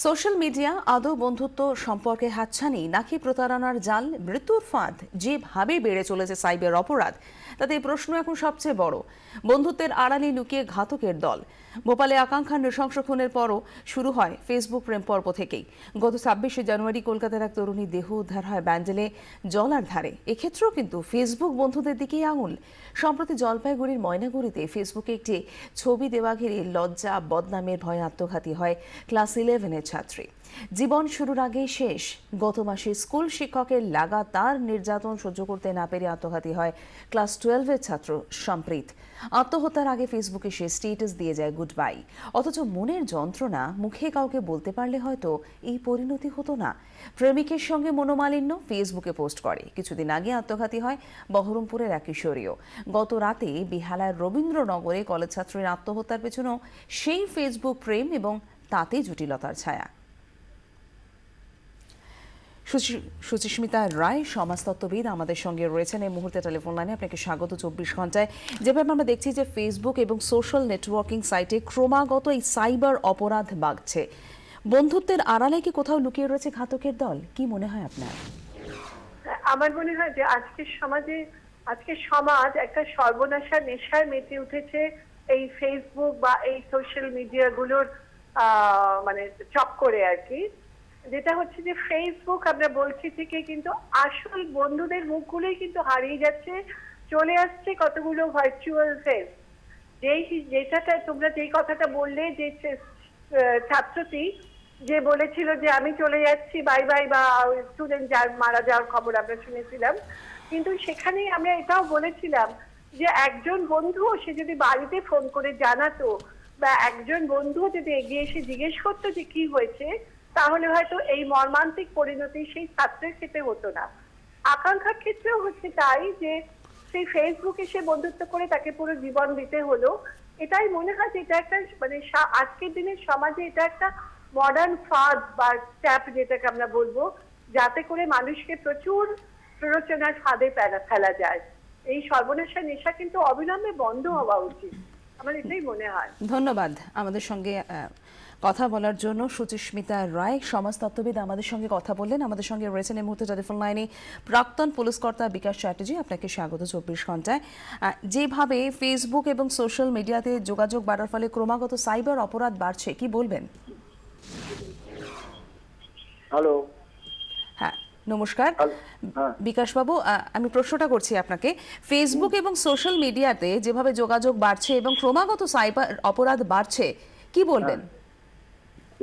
Social media আদৌ বন্ধুত্ব সম্পর্কে হাতছানি নাকি প্রতারণার জাল? মৃত্যুর ফাঁদ যেভাবে বেড়ে চলেছে সাইবার অপরাধ, তাতে এই প্রশ্ন এখন সবচেয়ে বড়। বন্ধুত্বের আড়ালে লুকিয়ে ঘাতকের দল। ভোপালে আকাঙ্ক্ষার নৃশংস খুনের পরও শুরু হয় ফেসবুক প্রেম পর্ব থেকেই। গত 26শে জানুয়ারি কলকাতার এক তরুণী দেহ উদ্ধার হয় ব্যান্ডেলে জলার ধারে। এক্ষেত্রেও কিন্তু ফেসবুক বন্ধুদের দিকেই আঙুল। সম্প্রতি জলপাইগুড়ির ময়নাগুড়িতে ফেসবুকে একটি ছবি দেওয়া ঘিরে লজ্জা বদনামের ভয়ে আত্মঘাতী হয় ক্লাস 11-এর ছাত্রী। জীবন শুরুর আগেই শেষ। গত মাসে স্কুল শিক্ষকের লাগাতার নির্যাতন সহ্য করতে না পেরে আত্মঘাতী হয় ক্লাস 12-এর ছাত্র সম্প্রীত। আত্মহত্যার আগে ফেসবুকে সে স্ট্যাটাস দিয়ে যায় গুড বাই। অথচ মনের যন্ত্রণা মুখে কাউকে বলতে পারলে হয়তো এই পরিণতি হতো না। প্রেমিকের সঙ্গে মনোমালিন্য ফেসবুকে পোস্ট করে। কিছুদিন আগে আত্মঘাতী হয় বহরমপুরের এক কিশোরীও। গত রাতে বেহালার রবীন্দ্রনগরে কলেজ ছাত্রীর আত্মহত্যার পেছনেও সেই ফেসবুক প্রেম এবং তাতে জটিলতার ছায়া। সুচিস্মিতা রায় সমাজতত্ত্ববিদ আমাদের সঙ্গে রয়েছেন এই মুহূর্তে টেলিফোন লাইনে। আপনাকে স্বাগত 24 ঘন্টায়। যেভাবে আমরা দেখছি যে ফেসবুক এবং সোশ্যাল নেটওয়ার্কিং সাইটে ক্রমাগত এই সাইবার অপরাধ বাড়ছে, বন্ধুত্বের আড়ালে কি কোথাও লুকিয়ে রয়েছে ঘাতকের দল? কি মনে হয় আপনার? আমার মনে হয় যে আজকের সমাজ একটা সর্বনাশা নেশায় মেতে উঠেছে এই ফেসবুক বা এই সোশ্যাল মিডিয়া গুলোর মানে চক্করে আর কি। যেটা হচ্ছে যে ফেসবুক আমরা বলছি থেকে কিন্তু আসল বন্ধুদের মুখগুলোই কিন্তু হারিয়ে যাচ্ছে। চলে আসছে কতগুলো ভার্চুয়াল ফেস। যেটাটা তোমরা যেই কথাটা বললে যে ছাত্রটি যে বলেছিল যে আমি চলে যাচ্ছি বাই বাই, বা স্টুডেন্ট যার মারা যাওয়ার খবর আমরা শুনেছিলাম, কিন্তু সেখানেই আমরা এটাও বলেছিলাম যে একজন বন্ধু সে যদি বাড়িতে ফোন করে জানাতো বা একজন বন্ধু যদি এগিয়ে এসে জিজ্ঞেস করতো যে কি হয়েছে, তাহলে হয়তো এই মর্মান্তিক পরিণতি সেই ছাত্রের ক্ষেত্রে হতো না। আকাঙ্ক্ষার ক্ষেত্রেও হচ্ছে তাই, যে সেই ফেসবুকে সে বন্ধুত্ব করে তাকে পুরো জীবন দিতে হলো। এটাই মনে হয় যে এটা একটা মানে আজকের দিনের সমাজে এটা একটা মডার্ন ফাঁদ বা ট্যাপ যেটাকে আমরা বলবো, যাতে করে মানুষকে প্রচুর প্ররোচনার ফাঁদে ফেলা যায়। এই সর্বনাশা নেশা কিন্তু অবিলম্বে বন্ধ হওয়া উচিত, আমার এটাই মনে হয়। ধন্যবাদ আমাদের সঙ্গে কথা বলার জন্য। সুচিস্মিতা রায় সমাজতত্ত্ববিদ আমাদের সঙ্গে কথা বললেন। আমাদের সঙ্গে রয়েছেন এই মুহূর্তে টেলিফোন লাইনে প্রাক্তন পুলিশ কর্তা বিকাশ চ্যাটার্জি। আপনাকে স্বাগত 24 ঘন্টায়। যেভাবে ফেসবুক এবং সোশ্যাল মিডিয়াতে যোগাযোগ বাড়ার ফলে ক্রমাগত সাইবার অপরাধ বাড়ছে, কি বলবেন? হ্যালো। হ্যাঁ, নমস্কার বিকাশ বাবু, আমি প্রশ্নটা করছি আপনাকে। ফেসবুক এবং সোশ্যাল মিডিয়াতে যেভাবে যোগাযোগ বাড়ছে এবং ক্রমাগত সাইবার অপরাধ বাড়ছে, কি বলবেন?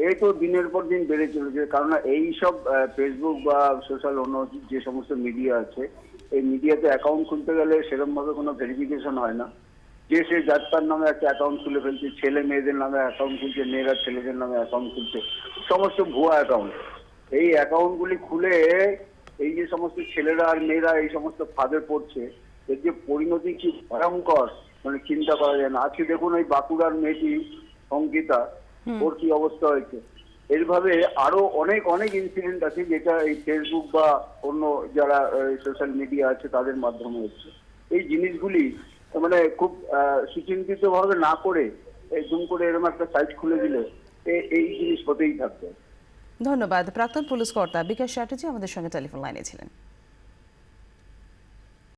এই তো দিনের পর দিন বেড়ে চলেছে, কারণ এই সব ফেসবুক বা সোশ্যাল অন্য যে সমস্ত মিডিয়া আছে, এই মিডিয়াতে অ্যাকাউন্ট খুলতে গেলে সেরকম ভাবে কোনো ভেরিফিকেশন হয় না। যে সে যাত্রার নামে একটা অ্যাকাউন্ট খুলে ফেলছে, ছেলে মেয়েদের নামে অ্যাকাউন্ট খুলছে, মেয়েরা ছেলেদের নামে অ্যাকাউন্ট খুলছে, সমস্ত ভুয়া অ্যাকাউন্ট। এই অ্যাকাউন্টগুলি খুলে এই যে সমস্ত ছেলেরা আর মেয়েরা এই সমস্ত ফাঁদে পড়ছে, এর যে পরিণতি কি ভয়ঙ্কর মানে চিন্তা করা যায় না। আজকে দেখুন ওই বাঁকুড়ার মেয়েটি অঙ্কিতা, ওর কি অবস্থা হয়েছে। এইভাবে আরো অনেক অনেক ইনসিডেন্ট আছে যেটা এই ফেসবুক বা অন্য যারা সোশ্যাল মিডিয়া আছে তাদের মাধ্যমে হচ্ছে। এই জিনিসগুলি মানে খুব সুচিন্তিত ভাবে না করে একদম করে এরকম একটা সাইট খুলে দিলে এই জিনিস হতেই থাকবে। ধন্যবাদ। প্রাক্তন পুলিশ কর্তা বিকাশ চ্যাটার্জি আমাদের সঙ্গে টেলিফোন লাইনে ছিলেন।